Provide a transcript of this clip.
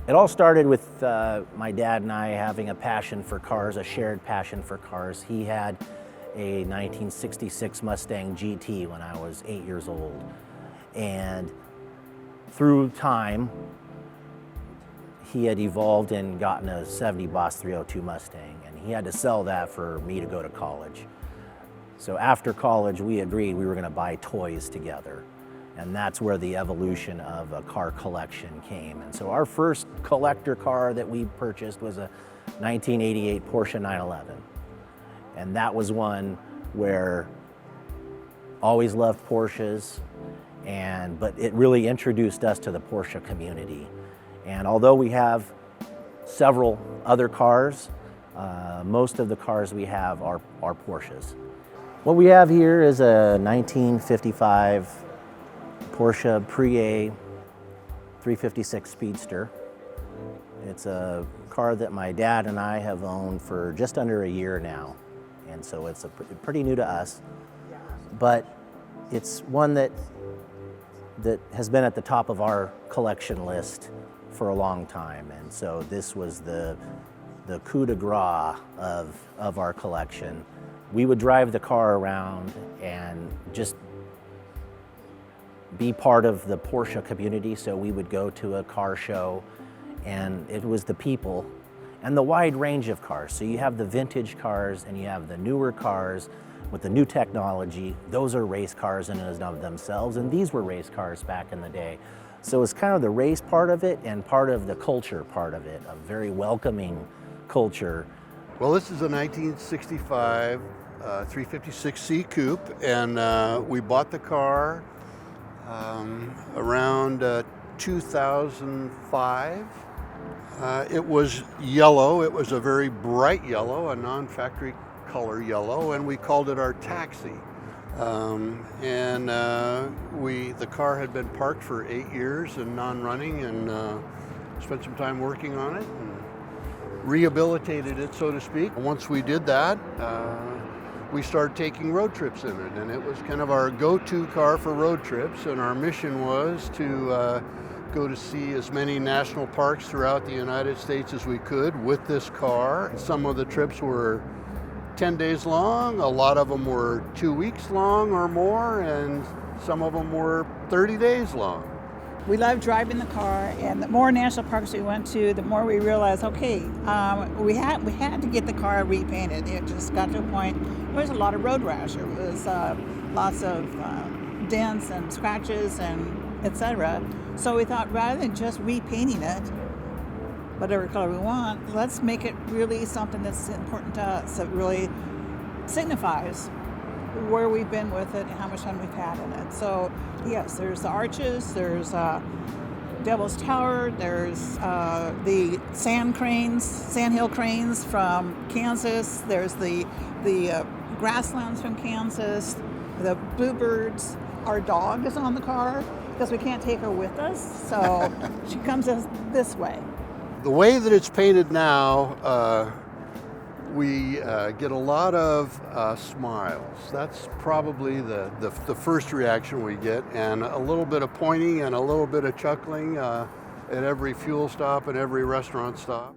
It all started with my dad and I having a passion for cars, a shared passion for cars. He had a 1966 Mustang GT when I was 8 years old. And through time, he had evolved and gotten a 70 Boss 302 Mustang, and he had to sell that for me to go to college. So after college, we agreed we were going to buy toys together. And that's where the evolution of a car collection came. And so our first collector car that we purchased was a 1988 Porsche 911. And that was one where always loved Porsches, but it really introduced us to the Porsche community. And although we have several other cars, most of the cars we have are Porsches. What we have here is a 1955 Porsche Pre-A 356 Speedster. It's a car that my dad and I have owned for just under a year now. And so it's pretty new to us, but it's one that has been at the top of our collection list for a long time. And so this was the coup de grace of our collection. We would drive the car around and just be part of the Porsche community. So we would go to a car show, and it was the people and the wide range of cars. So you have the vintage cars and you have the newer cars with the new technology. Those are race cars in and of themselves, and these were race cars back in the day. So it's kind of the race part of it and part of the culture part of it, a very welcoming culture. Well, this is a 1965 356C Coupe, and we bought the car around 2005. It was yellow. It was a very bright yellow, a non-factory color yellow, and we called it our taxi. The car had been parked for 8 years and non-running, and spent some time working on it and rehabilitated it, so to speak. Once we did that, we started taking road trips in it, and it was kind of our go-to car for road trips, and our mission was to go to see as many national parks throughout the United States as we could with this car. Some of the trips were 10 days long, a lot of them were 2 weeks long or more, and some of them were 30 days long. We loved driving the car, and the more national parks we went to, the more we realized, okay, we had to get the car repainted. It just got to a point, there was a lot of road rash. There was lots of dents and scratches and etc. So we thought, rather than just repainting it, whatever color we want, let's make it really something that's important to us, that really signifies where we've been with it and how much fun we've had in it. So yes, there's the arches, there's Devil's Tower, there's the sandhill cranes from Kansas, there's the grasslands from Kansas, the bluebirds. Our dog is on the car because we can't take her with us, so she comes this way. The way that it's painted now, we get a lot of smiles. That's probably the first reaction we get, and a little bit of pointing and a little bit of chuckling at every fuel stop and every restaurant stop.